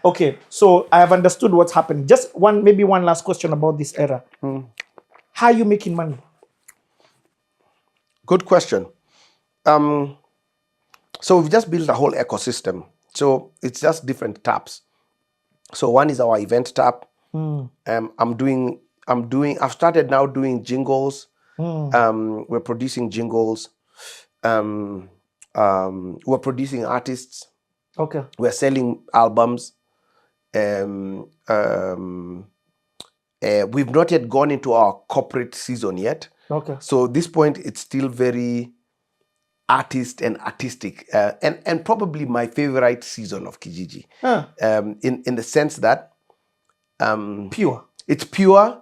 Okay, so I have understood what's happening. Just maybe one last question about this era. How are you making money? Good question. So we've just built a whole ecosystem. So it's just different tabs. So one is our event tab. I've started now doing jingles. We're producing jingles. We're producing artists. Okay. We're selling albums. We've not yet gone into our corporate season yet. Okay. So at this point, it's still very artist and artistic, and probably my favorite season of Kijiji. In the sense that pure. It's pure.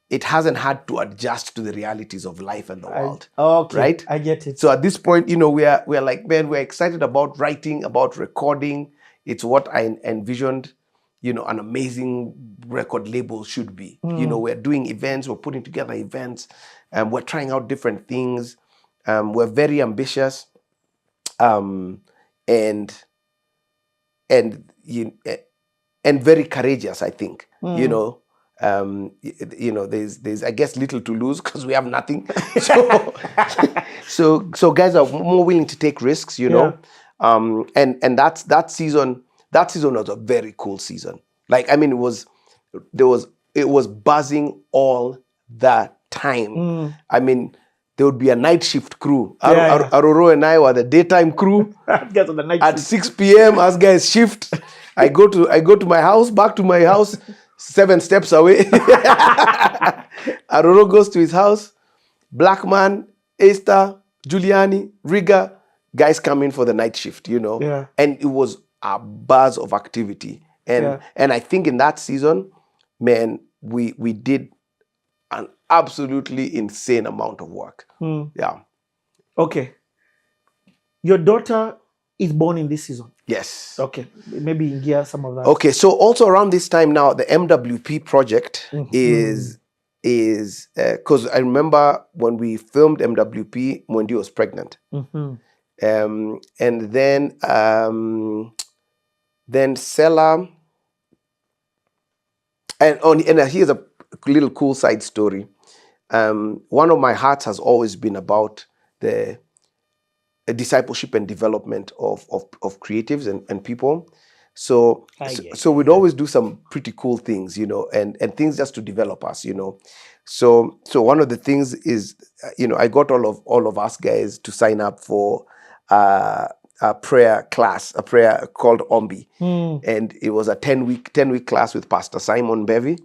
It hasn't had to adjust to the realities of life and the world. Okay, right? I get it. So at this point, we're like, man, we're excited about writing, about recording. It's what I envisioned, an amazing record label should be. We're doing events, we're putting together events, we're trying out different things. We're very ambitious, and very courageous, I think. There's I guess little to lose because we have nothing. So guys are more willing to take risks, and that season was a very cool season. Like, I mean, it was buzzing all the time. I mean, there would be a night shift crew. Aroro and I were the daytime crew. Guys on the night At shift. 6 p.m. us guys shift. I go to my house, back to my house, 7 steps away. Aroro goes to his house. Blackman, Esther, Giuliani, Riga, guys come in for the night shift, Yeah. And it was a buzz of activity. And I think in that season, man, we did an absolutely insane amount of work. Yeah. Okay. Your daughter is born in this season. Yes. Okay. Maybe in gear some of that. Okay. So also around this time now, the MWP project is because I remember when we filmed MWP, Mwendi was pregnant. And then Sela, and here's a little cool side story. One of my hearts has always been about the discipleship and development of creatives and people. So we'd always do some pretty cool things, and things just to develop us, So one of the things is, I got all of us guys to sign up for a prayer class, a prayer called Ombi. And it was a 10-week class with Pastor Simon Bevy.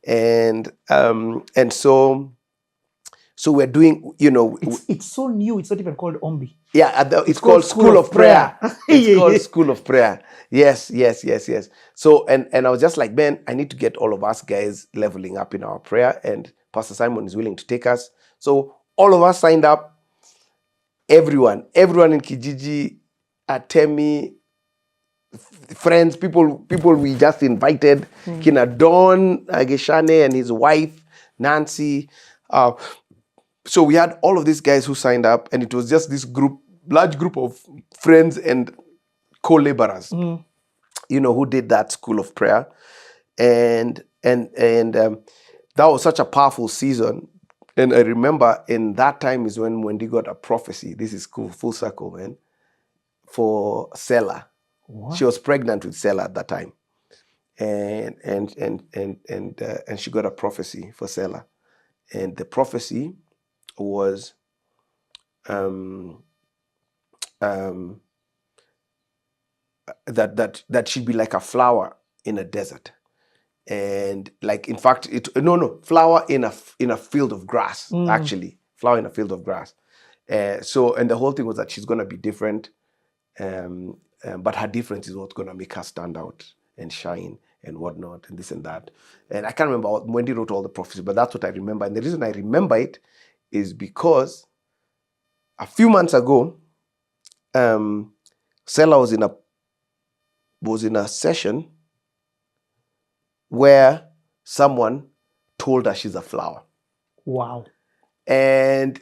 And so we're doing, It's so new. It's not even called Ombi. Yeah, it's called School of Prayer. It's called School of Prayer. Yes. So, and I was just like, man, I need to get all of us guys leveling up in our prayer, and Pastor Simon is willing to take us. So all of us signed up. Everyone in Kijiji, Atemi, friends, people we just invited, Kina Don Ageshane and his wife, Nancy. So we had all of these guys who signed up, and it was just this large group of friends and co-laborers, who did that School of Prayer. And that was such a powerful season. And I remember in that time is when Wendy got a prophecy. This is cool, full circle, man, for Sela. What? She was pregnant with Sela at that time. And she got a prophecy for Sela. And the prophecy was that she'd be like a flower in a desert, and like, in fact, flower in a field of grass. Actually, flower in a field of grass. So, and the whole thing was that she's gonna be different, but her difference is what's gonna make her stand out and shine and whatnot, and this and that. And I can't remember what Wendy wrote all the prophecies, but that's what I remember. And the reason I remember it is because a few months ago, Sela was in a session where someone told her she's a flower. Wow. And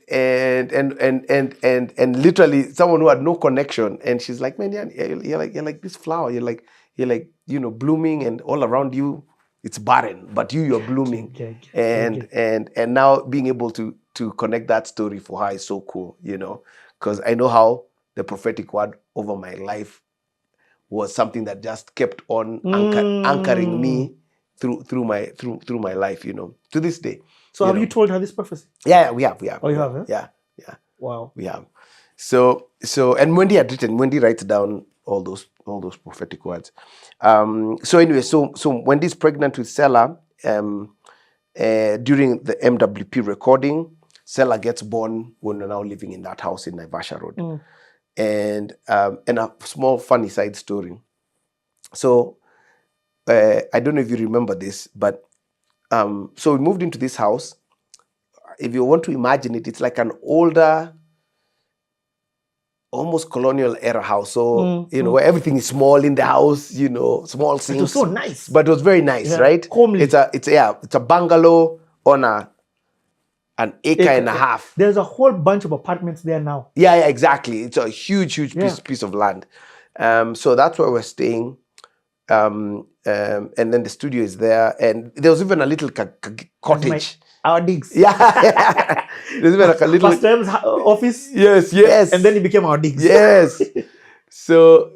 literally someone who had no connection, and she's like, man, you're like this flower. You're like you're like, you know, blooming, and all around you it's barren, but you're blooming. And now being able to connect that story for her is so cool, you know, because I know how the prophetic word over my life was something that just kept on anchoring me through my life, you know, to this day. So have you told her this prophecy? Yeah, we have. Oh, you have, Yeah. Wow. We have. So and Wendy writes down all those prophetic words. So anyway, so Wendy's pregnant with Selah. During the MWP recording, Selah gets born when we're now living in that house in Naivasha Road. And a small funny side story. So I don't know if you remember this, but so we moved into this house. If you want to imagine it, it's like an older, almost colonial era house. So, you know, where everything is small in the house, you know, small sinks. It was so nice. But it was very nice, right? Homely. It's a bungalow on an acre and a half. There's a whole bunch of apartments there now. Yeah, exactly. It's a huge piece of land. So that's where we're staying. And then the studio is there. And there was even a little cottage. Our digs. Yeah. There's even like a little... First time's office. Yes. And then it became our digs. Yes. So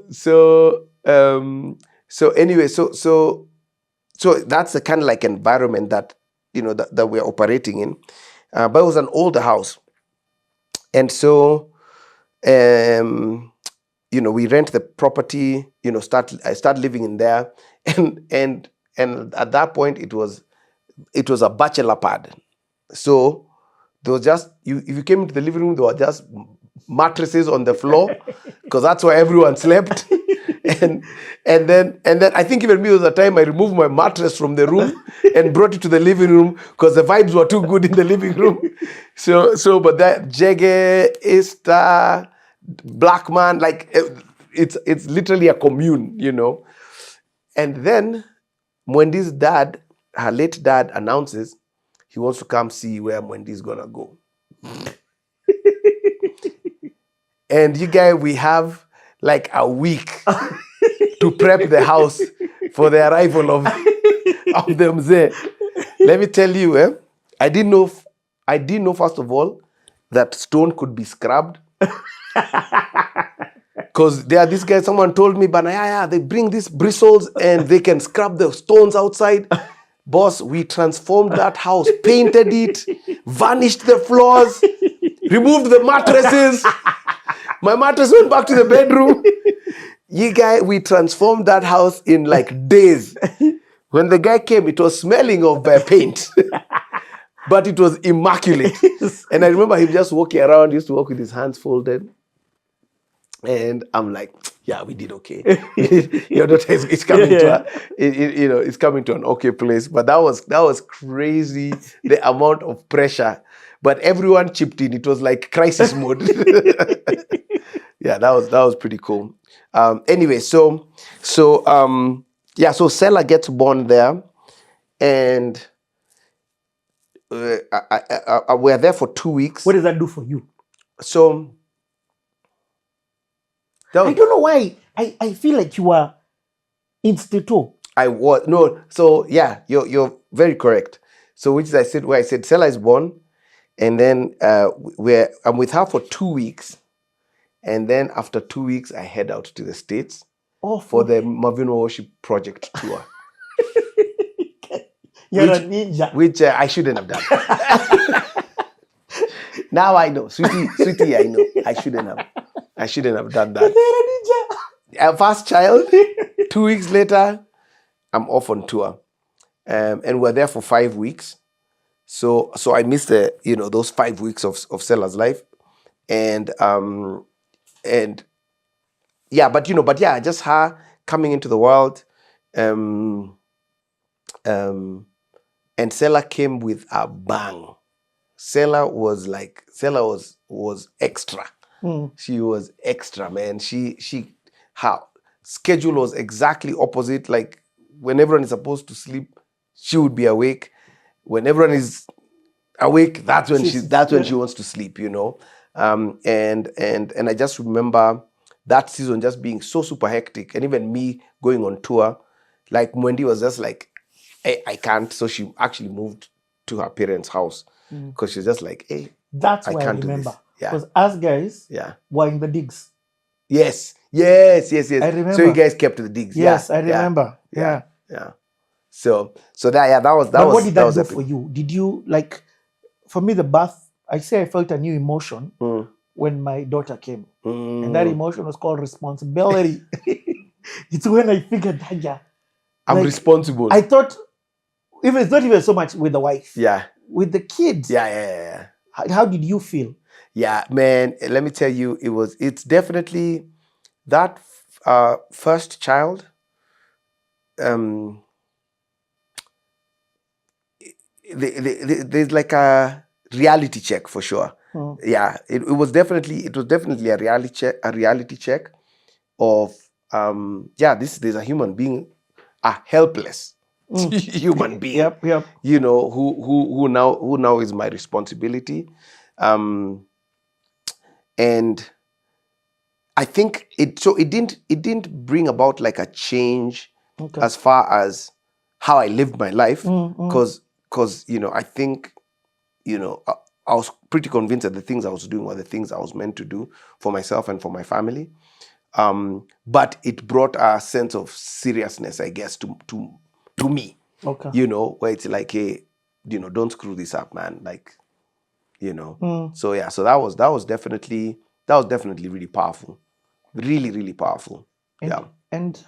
anyway, so that's the kind of like environment that, you know, that we're operating in. But it was an older house. And so, you know, we rent the property, you know, I start living in there. And at that point it was a bachelor pad. So there was just, if you came into the living room, there were just mattresses on the floor, because that's where everyone slept. And then I think even me, there was a time I removed my mattress from the room and brought it to the living room because the vibes were too good in the living room. So but that Jege, Easter, Black Man, like it's literally a commune, you know. And then Mwendi's dad, her late dad, announces he wants to come see where Mwendi's gonna go. And you guys, we have like a week to prep the house for the arrival of them there. Let me tell you, I didn't know first of all that stone could be scrubbed. Because this guy, someone told me, but they bring these bristles and they can scrub the stones outside. Boss, we transformed that house, painted it, varnished the floors, removed the mattresses. My mattress went back to the bedroom. We transformed that house in like days. When the guy came, it was smelling of paint. But it was immaculate. And I remember him just walking around, used to walk with his hands folded. And I'm like, yeah, we did okay. Your daughter is coming it's coming to an okay place. But that was crazy, the amount of pressure. But everyone chipped in. It was like crisis mode. Yeah, that was pretty cool. Anyway, so Selah gets born there, and we're there for 2 weeks. What does that do for you? So I don't know why. I feel like you are instituto. I was no. So yeah, you're very correct. So which is where I said Selah is born, and then I'm with her for 2 weeks, and then after 2 weeks I head out to the States for the Mavuno Worship Project tour. You're a ninja. Which I shouldn't have done. Now I know, sweetie, I know I shouldn't have done that. You're a ninja. First child. 2 weeks later, I'm off on tour, and we're there for 5 weeks. So I missed those 5 weeks of Selah's life, and just her coming into the world, and Selah came with a bang. Selah was extra. She was extra, man. Her schedule was exactly opposite. Like when everyone is supposed to sleep, she would be awake. When everyone is awake, that's when she wants to sleep, you know. And I just remember that season just being so super hectic, and even me going on tour, like Wendy was just like, hey, I can't. So she actually moved to her parents' house because she's just like, hey, That's I why I can't do remember. this. Yeah. Because us guys Yeah. were in the digs. Yes. I So remember. you guys kept the digs. Yes, Yeah. I remember. Yeah. So that was But what did that do epic. for you? Did you like? For me, the birth. I say I felt a new emotion when my daughter came, and that emotion was called responsibility. It's when I figured that I'm responsible. I thought it's not even so much with the wife. Yeah. With the kids. Yeah. How did you feel? Yeah, man. Let me tell you, it's definitely that first child. There's like a reality check for sure. Yeah, it was definitely a reality check of there's a human being, a helpless human being. Yep. You know, who now is my responsibility. And I think it didn't bring about like a change as far as how I lived my life, because I think I was pretty convinced that the things I was doing were the things I was meant to do for myself and for my family. But it brought a sense of seriousness, I guess, to me. Okay. Where it's like, hey, don't screw this up, man. Like, So yeah, so that was definitely really powerful. Really, really powerful. And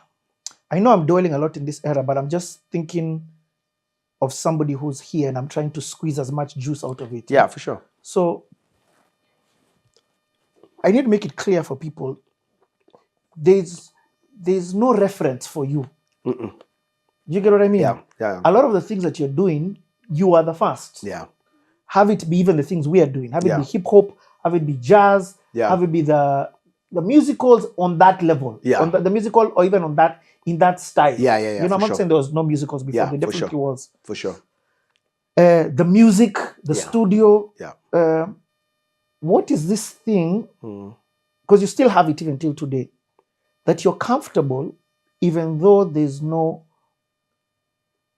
I know I'm dwelling a lot in this era, but I'm just thinking of somebody who's here and I'm trying to squeeze as much juice out of it. Yeah, for sure. So I need to make it clear for people. There's no reference for you. Do you get what I mean? Yeah. A lot of the things that you're doing, you are the first. Yeah. Have it be even the things we are doing. Have it be hip hop. Have it be jazz. Have it be the musicals on that level. Yeah. On the musical or even on that in that style. Yeah. I'm not saying there was no musicals before. There definitely was. For sure. The music, the studio. Yeah. What is this thing? Because you still have it even till today, that you're comfortable, even though there's no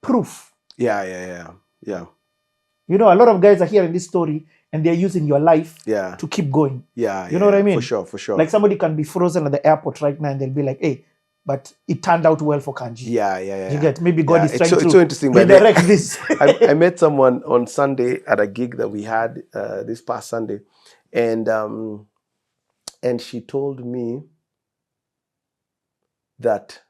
proof. Yeah. A lot of guys are hearing this story and they're using your life to keep going. Yeah. You know what I mean? For sure. Like somebody can be frozen at the airport right now and they'll be like, hey, but it turned out well for Kanjii. Yeah. You get, maybe God is trying to it's so interesting, redirect this. I met someone on Sunday at a gig that we had this past Sunday, and she told me that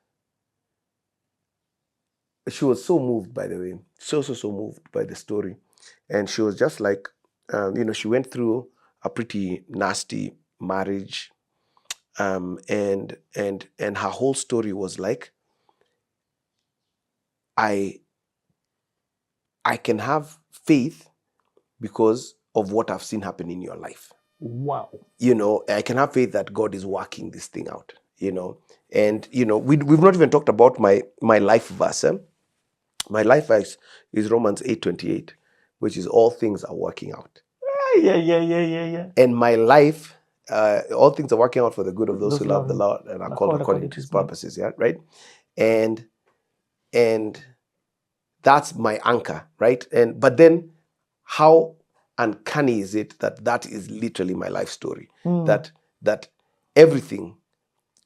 she was so moved, by the way, so moved by the story, and she was just like, she went through a pretty nasty marriage, and her whole story was like, I can have faith because of what I've seen happen in your life. Wow. I can have faith that God is working this thing out, And, we've not even talked about my life verse. My life verse is Romans 8:28, which is all things are working out. Yeah. And my life, all things are working out for the good of those who love the Lord and are called according to his purposes. Yeah, right? And that's my anchor, right? But then how uncanny is it that is literally my life story? That everything,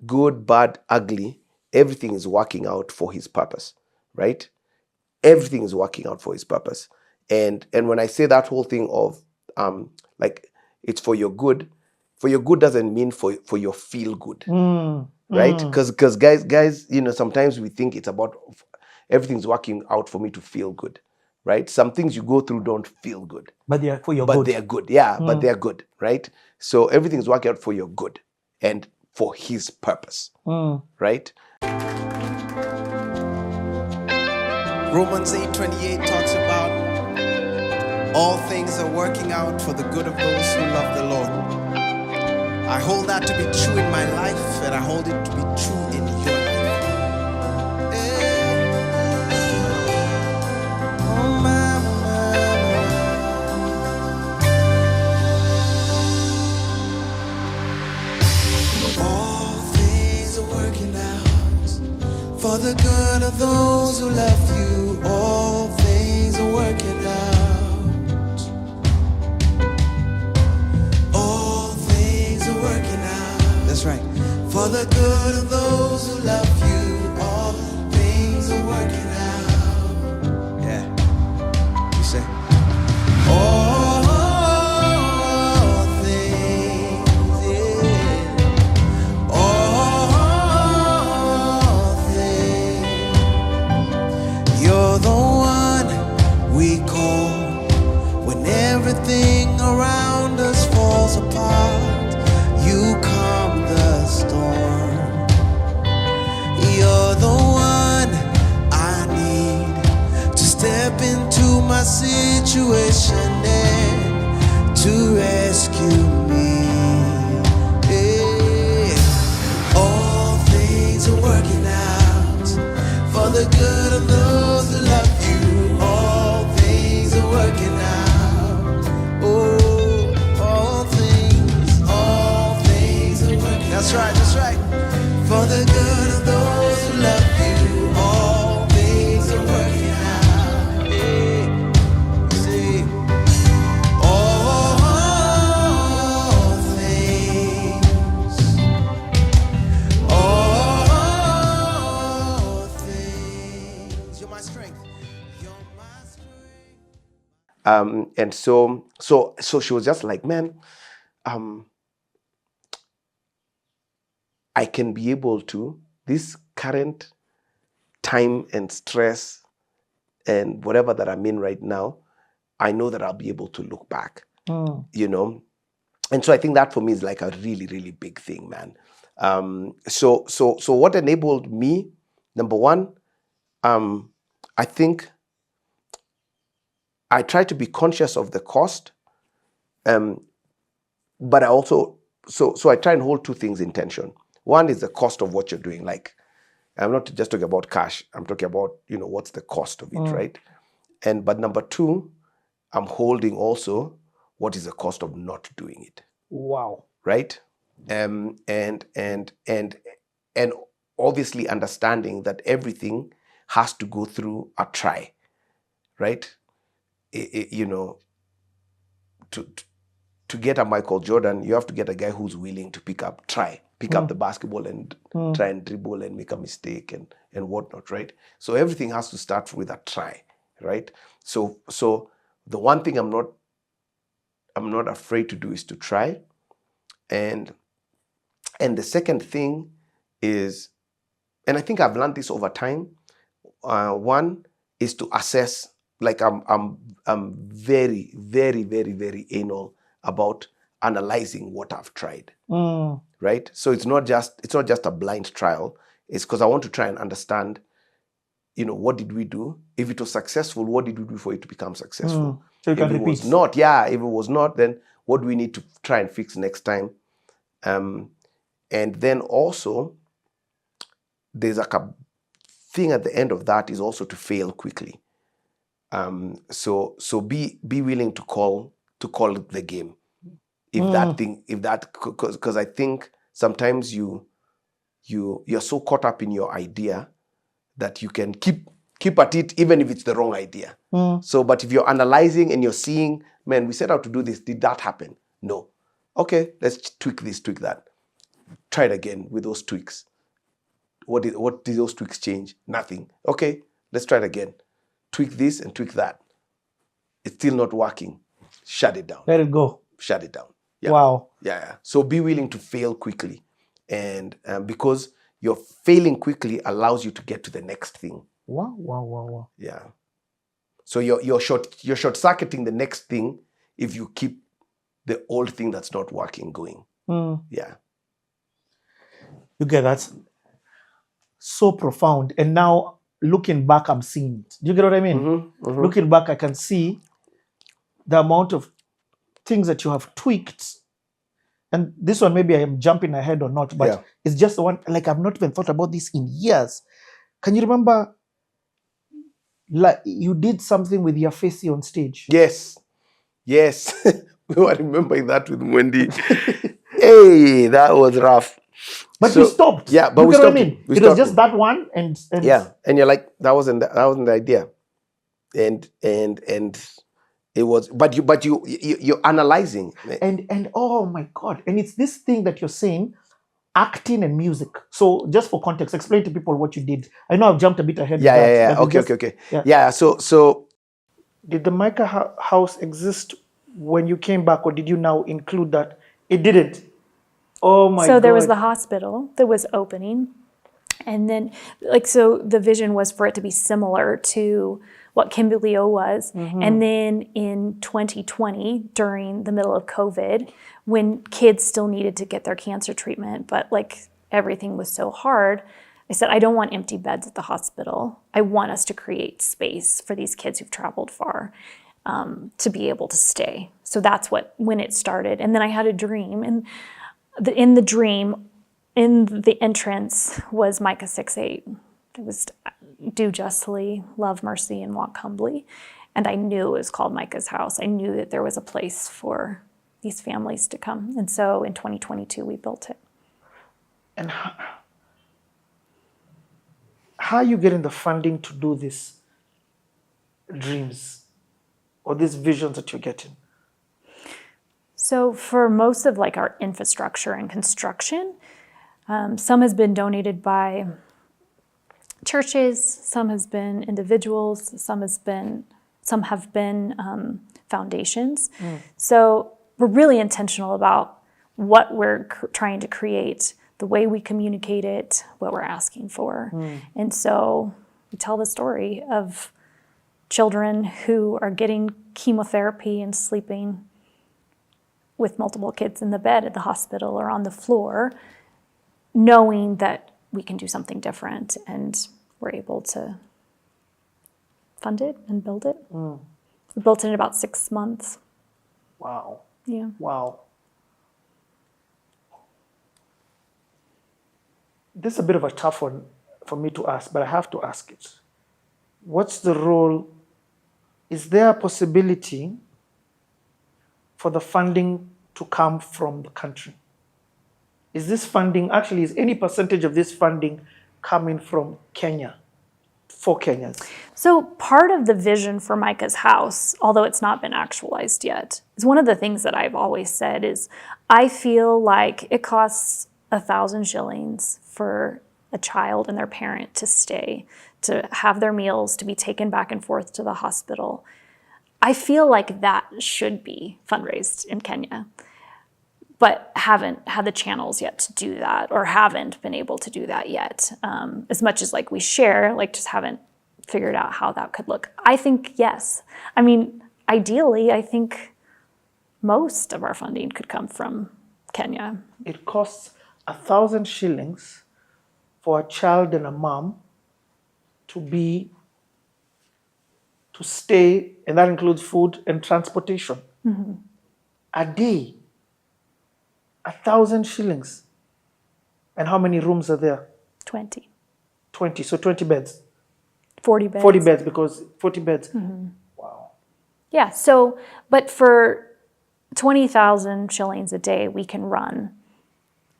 good, bad, ugly, everything is working out for his purpose, right? Everything is working out for his purpose. And when I say that whole thing of like it's for your good doesn't mean for your feel good, right? Because guys, sometimes we think it's about everything's working out for me to feel good, right? Some things you go through don't feel good, but they are for your good. good. They are good, yeah. But they are good, right? So everything's working out for your good and for his purpose, right? Romans 8:28 talks about all things are working out for the good of those who love the Lord. I hold that to be true in my life, and I hold it to be true in your life. All good of those who love you, all things are working out. All things are working out. That's right. For the good of those who love you, all things are working out. Yeah. You say, all things, yeah. All things. You're the one we call when everything around us falls apart. You calm the storm. You're the one I need to step into my situation and to rescue me. Yeah. All things are working out for the good of those who love you. All things are working out. Oh, all things are working. That's right, that's right. For the good of those who love you, all things are working out. Yeah. See, all things. You're my strength. You're my strength. And so she was just like, man, I can be able to, this current time and stress and whatever that I'm in right now, I know that I'll be able to look back, you know? And so I think that for me is like a really, really big thing, man. So what enabled me, number one, I think I try to be conscious of the cost, but I also, so I try and hold two things in tension. One is the cost of what you're doing. Like, I'm not just talking about cash. I'm talking about, you know, what's the cost of it, right? But number two, I'm holding also what is the cost of not doing it. Wow. Right? And obviously understanding that everything has to go through a try, right? You know, to get a Michael Jordan, you have to get a guy who's willing to pick up the basketball and try and dribble and make a mistake and whatnot, right? So everything has to start with a try, right? So the one thing I'm not afraid to do is to try. And the second thing is, and I think I've learned this over time, one is to assess. Like I'm very, very, very, very anal about analyzing what I've tried, right? So it's not just a blind trial. It's because I want to try and understand, you know, what did we do? If it was successful, what did we do for it to become successful? So you can if it was not, if it was not, then what do we need to try and fix next time? And then also, there's like a thing at the end of that is also to fail quickly. So be willing to call the game. Because I think sometimes you're so caught up in your idea that you can keep at it even if it's the wrong idea. So, but if you're analyzing and you're seeing, man, we set out to do this, did that happen? No. Okay, let's tweak this, tweak that. Try it again with those tweaks. What did those tweaks change? Nothing. Okay, let's try it again. Tweak this and tweak that. It's still not working. Shut it down. Let it go. Shut it down. Yeah. Wow. Yeah. So be willing to fail quickly. And because your failing quickly allows you to get to the next thing. Wow. Yeah. So you're short-circuiting the next thing if you keep the old thing that's not working going. Yeah. You get that? So profound. And now, looking back, I'm seeing it. Do you get what I mean? Looking back, I can see the amount of things that you have tweaked. And this one, maybe I am jumping ahead or not, but it's just the one, like I've not even thought about this in years. Can you remember, like you did something with your face on stage? Yes. We were remembering that with Wendy. Hey, that was rough. But So- you stopped. yeah, but You we get what stopped I it. mean? We It was stopped just it. that one, and Yeah, and you're like, that wasn't the idea, and it was. But you're analyzing. and oh my God! And it's this thing that you're saying, acting and music. So just for context, explain to people what you did. I know I've jumped a bit ahead. Yeah, of that, yeah. but Okay, just- okay. yeah. Yeah. So Did the Micah house exist when you came back, or did you now include that? It didn't. Oh my God! So there was the hospital that was opening. And then, so the vision was for it to be similar to what Kimberly was. And then in 2020, during the middle of COVID, when kids still needed to get their cancer treatment, but everything was so hard, I said, I don't want empty beds at the hospital. I want us to create space for these kids who've traveled far to be able to stay. So that's when it started. And then I had a dream. And in the dream, in the entrance was Micah 6:8. It was do justly, love mercy, and walk humbly. And I knew it was called Micah's house. I knew that there was a place for these families to come. And so in 2022, we built it. And how are you getting the funding to do these dreams or these visions that you're getting? So for most of our infrastructure and construction, some has been donated by churches, some has been individuals, some have been foundations. So we're really intentional about what we're trying to create, the way we communicate it, what we're asking for. And so we tell the story of children who are getting chemotherapy and sleeping with multiple kids in the bed at the hospital or on the floor, knowing that we can do something different, and we're able to fund it and build it. We built it in about 6 months. Wow. Yeah. Wow. This is a bit of a tough one for me to ask, but I have to ask it. What's the role? Is there a possibility for the funding to come from the country? Is this funding, actually, is any percentage of this funding coming from Kenya, for Kenyans? So part of the vision for Micah's house, although it's not been actualized yet, is one of the things that I've always said is I feel like it costs 1,000 shillings for a child and their parent to stay, to have their meals, to be taken back and forth to the hospital. I feel like that should be fundraised in Kenya, but haven't had the channels yet to do that, or haven't been able to do that yet. As much as we share, just haven't figured out how that could look. I think yes. I mean, ideally, I think most of our funding could come from Kenya. It costs 1,000 shillings for a child and a mom to stay, and that includes food and transportation. A day. 1,000 shillings. And how many rooms are there? 20. 20. So 20 beds. 40 beds. 40 beds, because 40 beds. Wow. Yeah, so, but for 20,000 shillings a day, we can run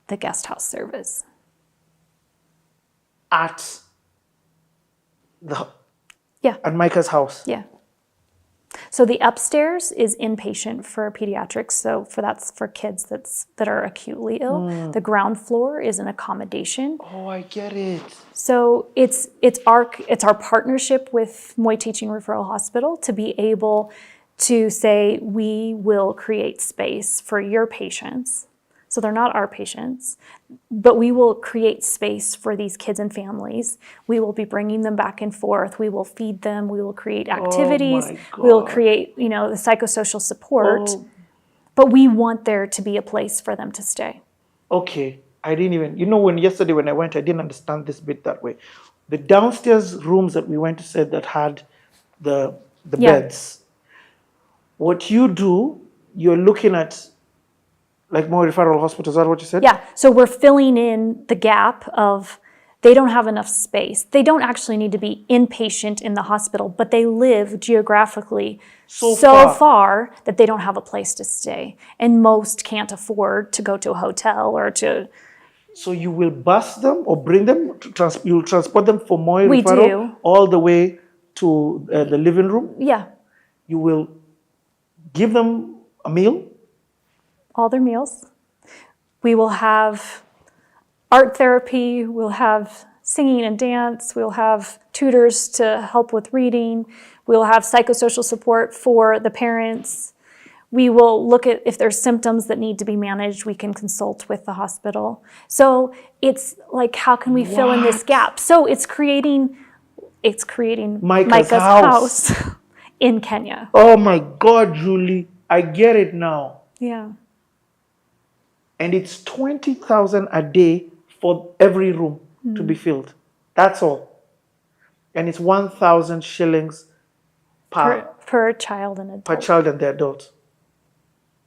the guest house service. At Yeah. Micah's house. Yeah. So the upstairs is inpatient for pediatrics. So that's for kids that are acutely ill. The ground floor is an accommodation. Oh, I get it. So it's our partnership with Moi Teaching Referral Hospital to be able to say we will create space for your patients. So they're not our patients, but we will create space for these kids and families. We will be bringing them back and forth. We will feed them. We will create activities. my We will God. create, the psychosocial support. Oh. But we want there to be a place for them to stay. Okay. I didn't even, yesterday when I went, I didn't understand this bit that way. The downstairs rooms that we went to said that had the Yeah. beds. What you do, you're looking at more referral hospitals, is that what you said? Yeah, so we're filling in the gap of they don't have enough space. They don't actually need to be inpatient in the hospital, but they live geographically so far that they don't have a place to stay. And most can't afford to go to a hotel or to So you will bus them or bring them, you will transport them from Moi We referral do. all the way to the living room. Yeah, You will give them a meal. all their meals. We will have art therapy, we'll have singing and dance, we'll have tutors to help with reading, we'll have psychosocial support for the parents. We will look at if there's symptoms that need to be managed, we can consult with the hospital. So it's like, how can we fill in this gap? So it's creating Micah's house in Kenya. Oh my God, Julie, I get it now. Yeah. And it's 20,000 a day for every room to be filled. That's all. And it's 1,000 shillings Per child and adult. per child and the adult.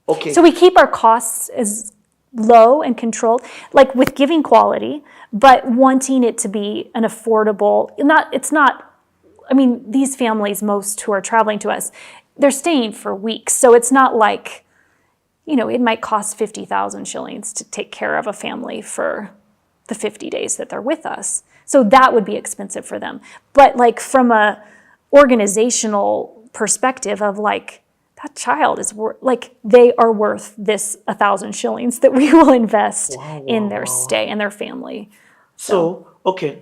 Okay. So we keep our costs as low and controlled, like with giving quality, but wanting it to be an affordable, these families, most who are traveling to us, they're staying for weeks. So it's not like, it might cost 50,000 shillings to take care of a family for the 50 days that they're with us. So that would be expensive for them. But like from a organizational perspective of like, that child is they are worth this 1,000 shillings that we will invest in their stay and their family. So, okay,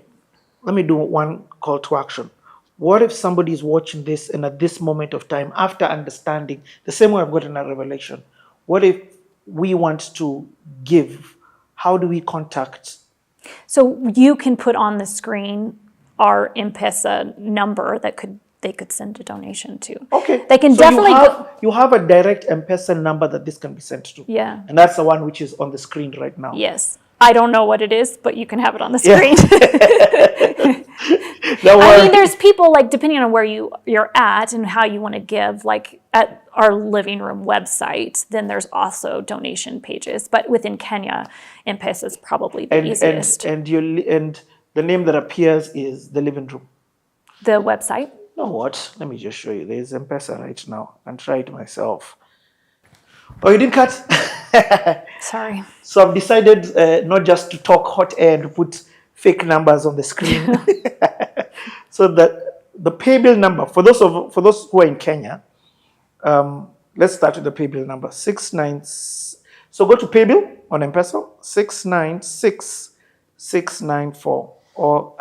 let me do one call to action. What if somebody is watching this and at this moment of time, after understanding, the same way I've gotten a revelation, what if we want to give? How do we contact? So you can put on the screen our M-Pesa number that they could send a donation to. Okay. They can so definitely you have a direct M-Pesa number that this can be sent to. Yeah. And that's the one which is on the screen right now. Yes. I don't know what it is, but you can have it on the screen. There's people, like, depending on where you're at and how you want to give, like at our living room website, then there's also donation pages. But within Kenya, M-Pesa is probably the easiest. And the name that appears is the living room. The website? You know what? Let me just show you. There's M-Pesa right now. And try it myself. Oh, you didn't cut? Sorry. So I've decided not just to talk hot air and to put fake numbers on the screen. So the pay bill number, for those who are in Kenya, let's start with the pay bill number. 69. So go to pay bill on M-Pesa, 696694. Or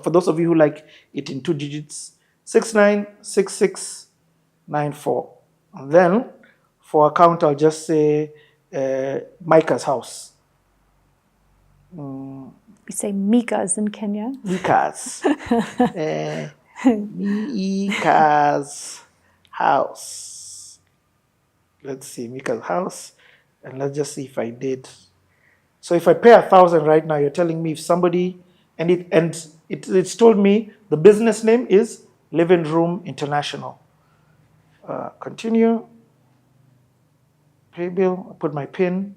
for those of you who like it in 2 digits, 696694. And then for account, I'll just say Micah's house. We say Micah's in Kenya. Micah's. Micah's house. Let's see, Micah's house. And let's just see if I did. So if I pay 1,000 right now, you're telling me if somebody, it's told me the business name is Living Room International. Continue. Pay bill, I put my PIN.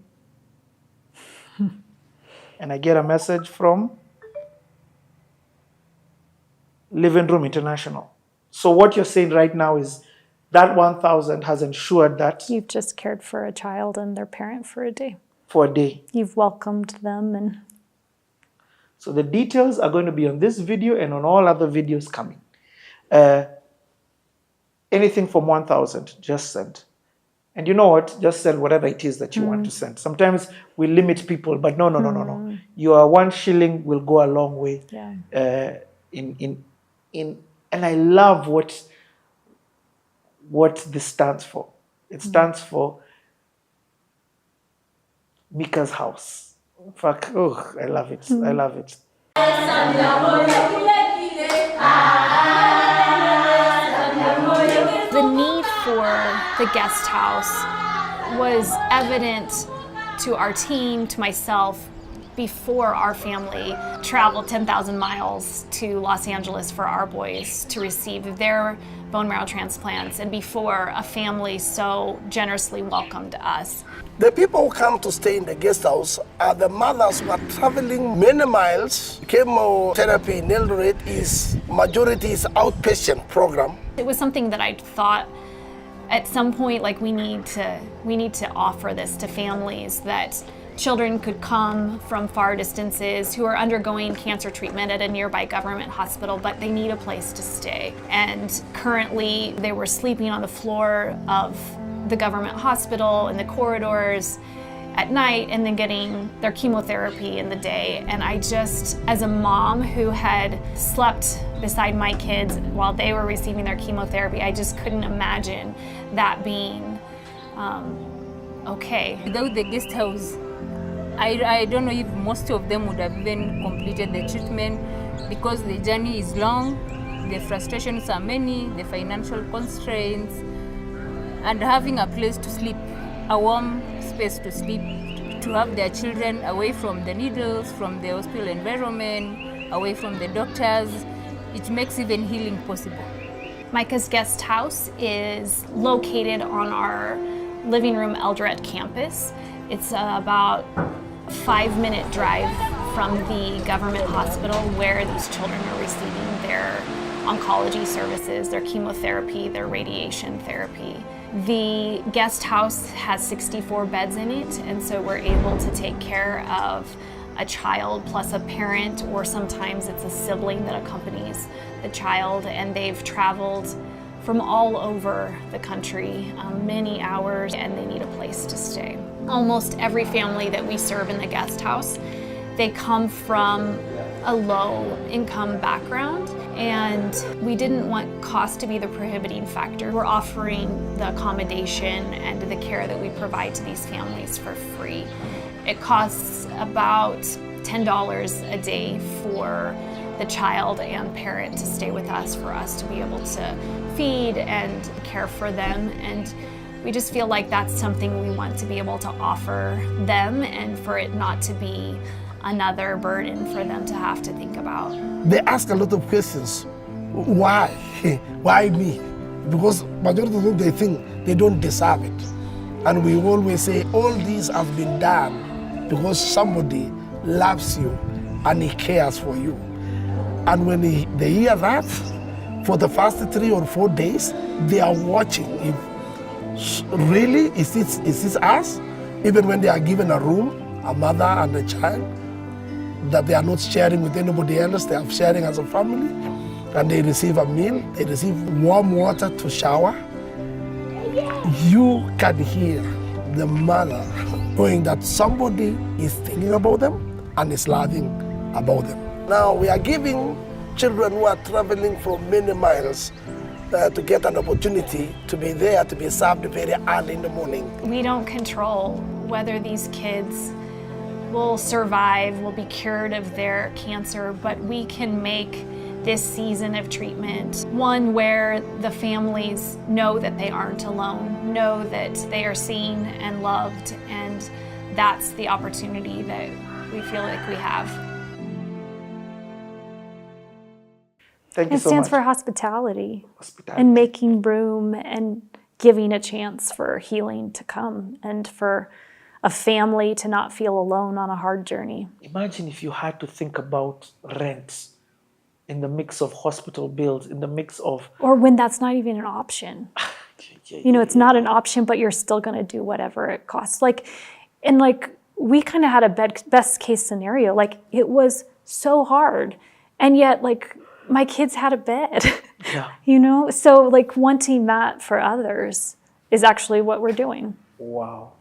And I get a message from Living Room International. So what you're saying right now is that 1,000 has ensured that You've just cared for a child and their parent for a day. For a day. You've welcomed them. And so the details are going to be on this video and on all other videos coming. Anything from 1,000, just send. And you know what? Just send whatever it is that you want to send. Sometimes we limit people, but no. Your 1 shilling will go a long way. Yeah. And I love what this stands for. It stands for Micah's house. In fact, I love it. I love it. The need for the guest house was evident to our team, to myself, before our family traveled 10,000 miles to Los Angeles for our boys to receive their bone marrow transplants, and before a family so generously welcomed us. The people who come to stay in the guest house are the mothers who are traveling many miles. Chemotherapy in Eldoret majority is outpatient program. It was something that I thought at some point, like, we need to offer this to families that children could come from far distances who are undergoing cancer treatment at a nearby government hospital, but they need a place to stay. And currently they were sleeping on the floor of the government hospital in the corridors at night and then getting their chemotherapy in the day. And I just, as a mom who had slept beside my kids while they were receiving their chemotherapy, I just couldn't imagine that being okay. Without the guest house, I don't know if most of them would have even completed the treatment, because the journey is long, the frustrations are many, the financial constraints, and having a place to sleep, a warm space to sleep, to have their children away from the needles, from the hospital environment, away from the doctors, it makes even healing possible. Micah's guest house is located on our living room Eldred campus. It's about a 5-minute drive from the government hospital where these children are receiving their oncology services, their chemotherapy, their radiation therapy. The guest house has 64 beds in it, and so we're able to take care of a child plus a parent, or sometimes it's a sibling that accompanies the child, and they've traveled from all over the country, many hours, and they need a place to stay. Almost every family that we serve in the guest house, they come from a low income background, and we didn't want cost to be the prohibiting factor. We're offering the accommodation and the care that we provide to these families for free. It costs about $10 a day for the child and parent to stay with us, for us to be able to feed and care for them. And we just feel like that's something we want to be able to offer them, and for it not to be another burden for them to have to think about. They ask a lot of questions. Why? Why me? Because majority of them, they think they don't deserve it. And we always say all these have been done because somebody loves you and he cares for you. And when they hear that, for the first 3 or 4 days, they are watching. If really, is this us? Even when they are given a room, a mother and a child, that they are not sharing with anybody else, they are sharing as a family, and they receive a meal, they receive warm water to shower. You can hear the mother knowing that somebody is thinking about them and is laughing about them. Now we are giving children who are traveling from many miles to get an opportunity to be there, to be served very early in the morning. We don't control whether these kids will survive, will be cured of their cancer, but we can make this season of treatment one where the families know that they aren't alone, know that they are seen and loved, and that's the opportunity that we feel like we have. Thank you It so stands much. for hospitality, Hospitality. and making room and giving a chance for healing to come, and for a family to not feel alone on a hard journey. Imagine if you had to think about rent in the mix of hospital bills, in the mix of... Or when that's not even an option. You know, it's not an option, but you're still going to do whatever it costs. We kind of had a best case scenario. It was so hard, and yet my kids had a bed. Yeah. You know, so wanting that for others is actually what we're doing. Wow.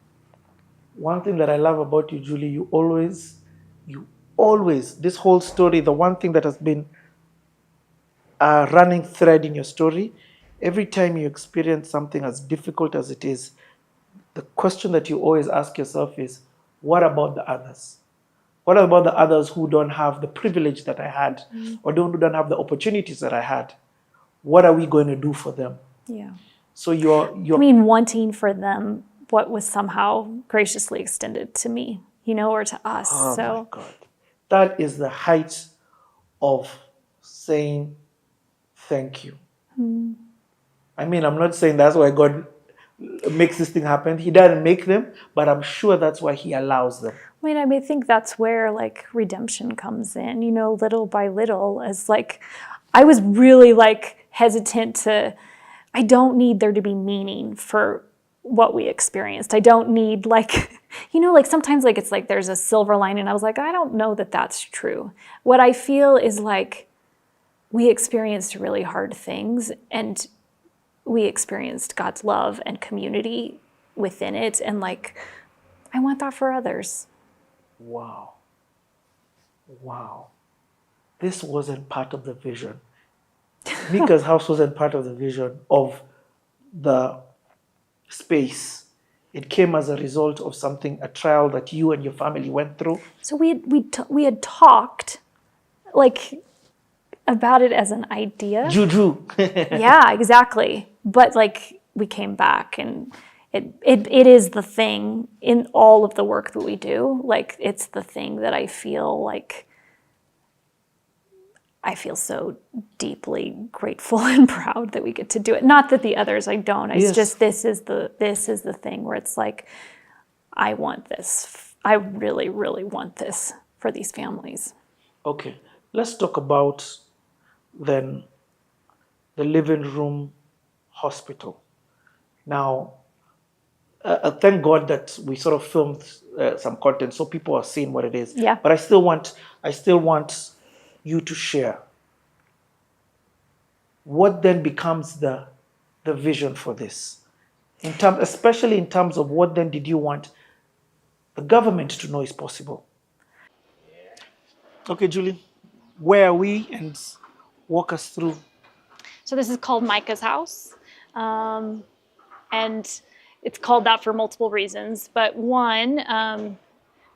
One thing that I love about you, Julie, you always, this whole story, the one thing that has been a running thread in your story, every time you experience something as difficult as it is, the question that you always ask yourself is, what about the others? What about the others who don't have the privilege that I had, or who don't have the opportunities that I had? What are we going to do for them? Yeah. So you're wanting for them what was somehow graciously extended to me, or to us. Oh my God. That is the height of saying thank you. I mean, I'm not saying that's why God makes this thing happen. He doesn't make them, but I'm sure that's why he allows them. I think that's where redemption comes in, little by little, as I was really hesitant to, I don't need there to be meaning for what we experienced. I don't need you know, like sometimes like it's like there's a silver lining. I was like, I don't know that that's true. What I feel is like we experienced really hard things, and we experienced God's love and community within it. And like, I want that for others. Wow. Wow. This wasn't part of the vision. Micah's house wasn't part of the vision of the space. It came as a result of something, a trial that you and your family went through. So we had talked like about it as an idea. Juju. Yeah, exactly. But like we came back, and it is the thing in all of the work that we do. Like it's the thing that I feel like I feel so deeply grateful and proud that we get to do it. Not that the others I don't. It's just this is the thing where it's like I want this. I really, really want this for these families. Okay, let's talk about then the living room hospital. Now, thank God that we sort of filmed some content so people are seeing what it is. Yeah. But I still want you to share what then becomes the vision for this, especially in terms of what then did you want the government to know is possible. Okay, Julie, where are we, and walk us through. So this is called Micah's house. And it's called that for multiple reasons. But one,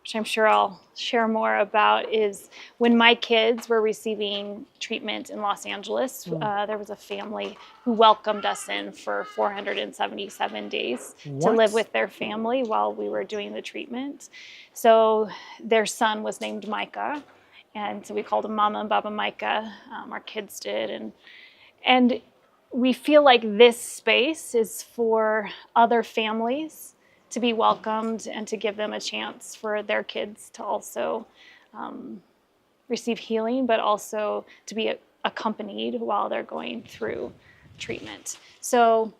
which I'm sure I'll share more about, is when my kids were receiving treatment in Los Angeles, there was a family who welcomed us in for 477 days to live with their family while we were doing the treatment. So their son was named Micah. And so we called him Mama and Baba Micah. Our kids did. And we feel like this space is for other families to be welcomed and to give them a chance for their kids to also receive healing, but also to be accompanied while they're going through treatment. So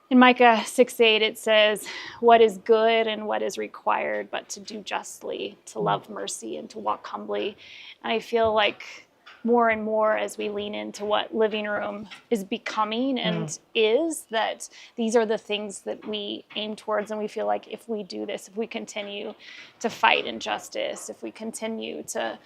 in Micah 6:8, it says, what is good and what is required, but to do justly, to love mercy, and to walk humbly. And I feel like more and more as we lean into what living room is becoming and is, that these are the things that we aim towards. And we feel like if we do this, if we continue to fight injustice, if we continue to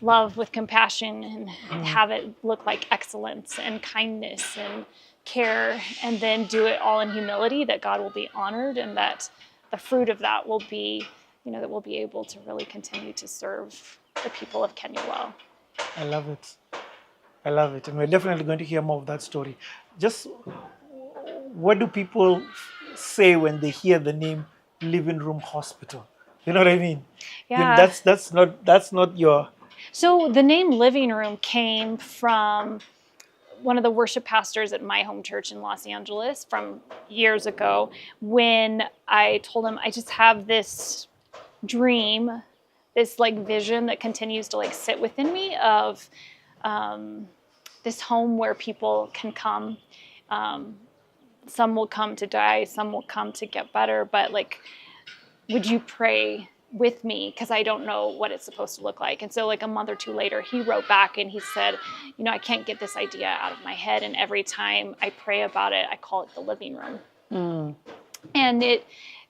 love with compassion and have it look like excellence and kindness and care, and then do it all in humility, that God will be honored, and that the fruit of that will be, that we'll be able to really continue to serve the people of Kenya well. I love it. I love it. And we're definitely going to hear more of that story. Just what do people say when they hear the name Living Room Hospital? You know what I mean? Yeah. That's not your... So the name Living Room came from one of the worship pastors at my home church in Los Angeles from years ago, when I told him I just have this dream, this like vision that continues to like sit within me of this home where people can come. Some will come to die, some will come to get better, but like, would you pray with me? Because I don't know what it's supposed to look like. And so like a month or two later, he wrote back and he said, I can't get this idea out of my head. And every time I pray about it, I call it the living room. And it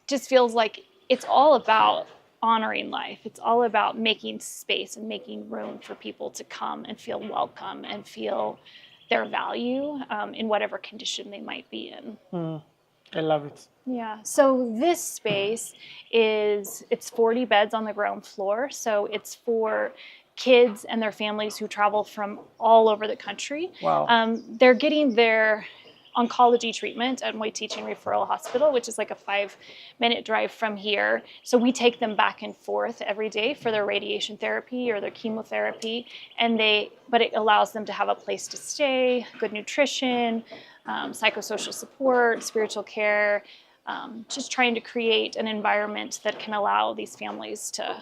just feels like it's all about honoring life. It's all about making space and making room for people to come and feel welcome and feel their value in whatever condition they might be in. I love it. Yeah, so this space it's 40 beds on the ground floor. So it's for kids and their families who travel from all over the country. Wow. They're getting their oncology treatment at Boit Teaching Referral Hospital, which is like a 5-minute drive from here. So we take them back and forth every day for their radiation therapy or their chemotherapy, but it allows them to have a place to stay, good nutrition, psychosocial support, spiritual care, just trying to create an environment that can allow these families to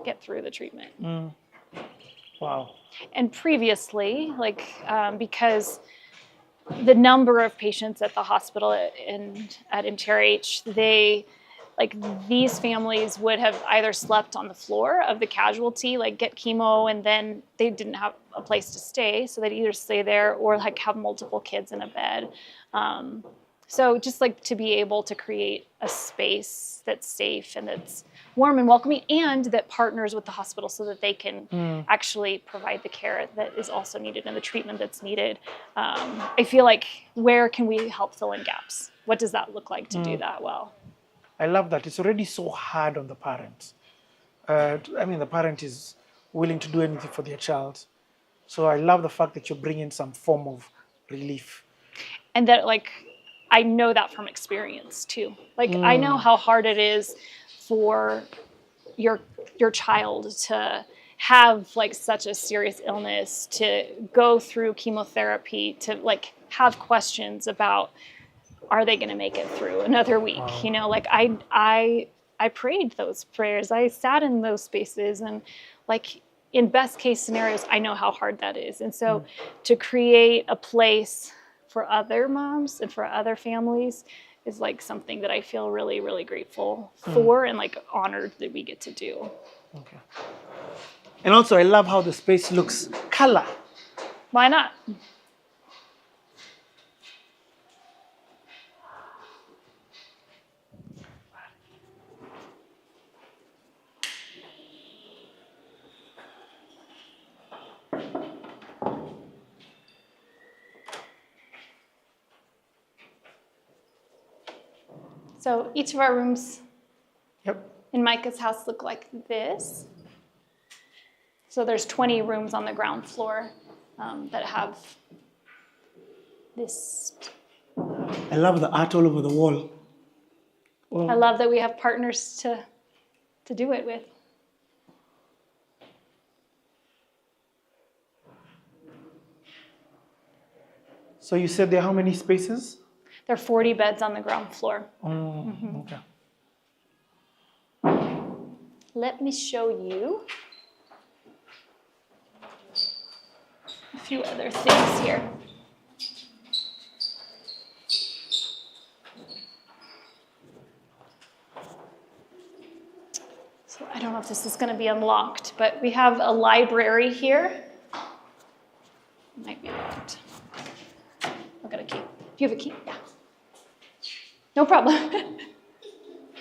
get through the treatment. Wow. And previously, because the number of patients at the hospital at MTRH, like these families would have either slept on the floor of the casualty, like get chemo, and then they didn't have a place to stay, so they'd either stay there or like have multiple kids in a bed. So just like to be able to create a space that's safe and that's warm and welcoming, and that partners with the hospital so that they can actually provide the care that is also needed and the treatment that's needed. I feel like, where can we help fill in gaps? What does that look like to do that well? I love that. It's already so hard on the parent. I mean, the parent is willing to do anything for their child. So I love the fact that you're bringing some form of relief. And that, like, I know that from experience too. Like, I know how hard it is for your child to have like such a serious illness, to go through chemotherapy, to like have questions about, are they going to make it through another week? Wow. You know, like I prayed those prayers. I sat in those spaces, and like in best case scenarios, I know how hard that is. And so to create a place for other moms and for other families is like something that I feel really, really grateful for, and like honored that we get to do. Okay. And also I love how the space looks color. Why not? So each of our rooms in Micah's house look like this. So there's 20 rooms on the ground floor that have this. I love the art all over the wall. I love that we have partners to do it with. So you said there are how many spaces? There are 40 beds on the ground floor. Okay. Let me show you a few other things here. So I don't know if this is going to be unlocked, but we have a library here. It might be locked. I've got a key. Do you have a key? Yeah. No problem.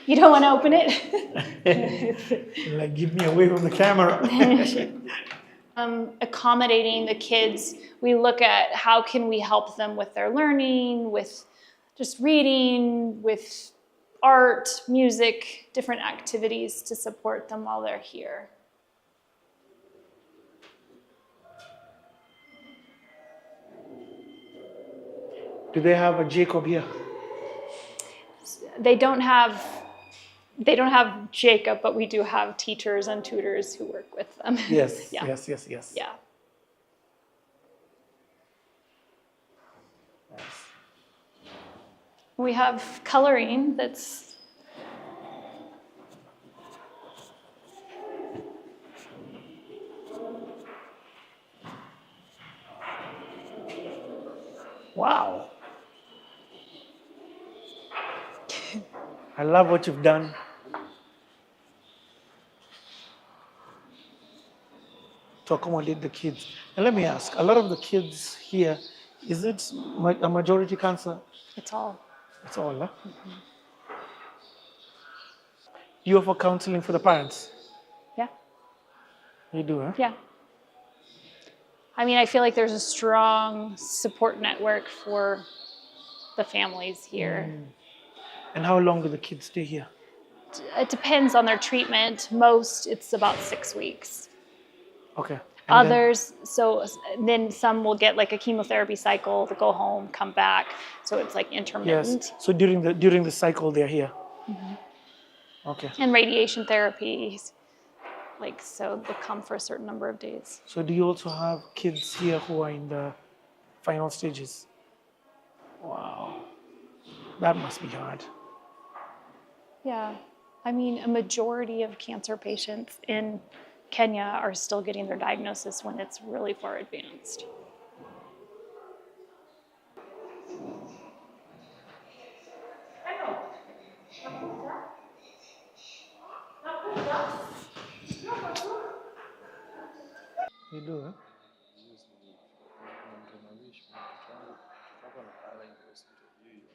You don't want to open it? Like, give me away from the camera. Accommodating the kids, we look at how can we help them with their learning, with just reading, with art, music, different activities to support them while they're here. Do they have a Jacob here? They don't have Jacob, but we do have teachers and tutors who work with them. Yes, Yeah. yes. Yeah. We have coloring that's wow. I love what you've done. To accommodate the kids. And let me ask, a lot of the kids here, is it a majority cancer? it's all. It's all, huh? You offer counseling for the parents? Yeah. You do, huh? Yeah. I mean, I feel like there's a strong support network for the families here. And how long do the kids stay here? It depends on their treatment. Most, it's about 6 weeks. Okay. And Others, then some will get like a chemotherapy cycle, to go home, come back. So it's like intermittent. Yes. So during the cycle, they're here. Okay. And radiation therapies, like, so they come for a certain number of days. So do you also have kids here who are in the final stages? Wow. That must be hard. Yeah. I mean, a majority of cancer patients in Kenya are still getting their diagnosis when it's really far advanced. You do, huh? Yes, kuna mtu anawish mtoto wangu analala in the hospital hiyo.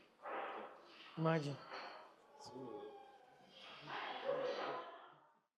Imagine. So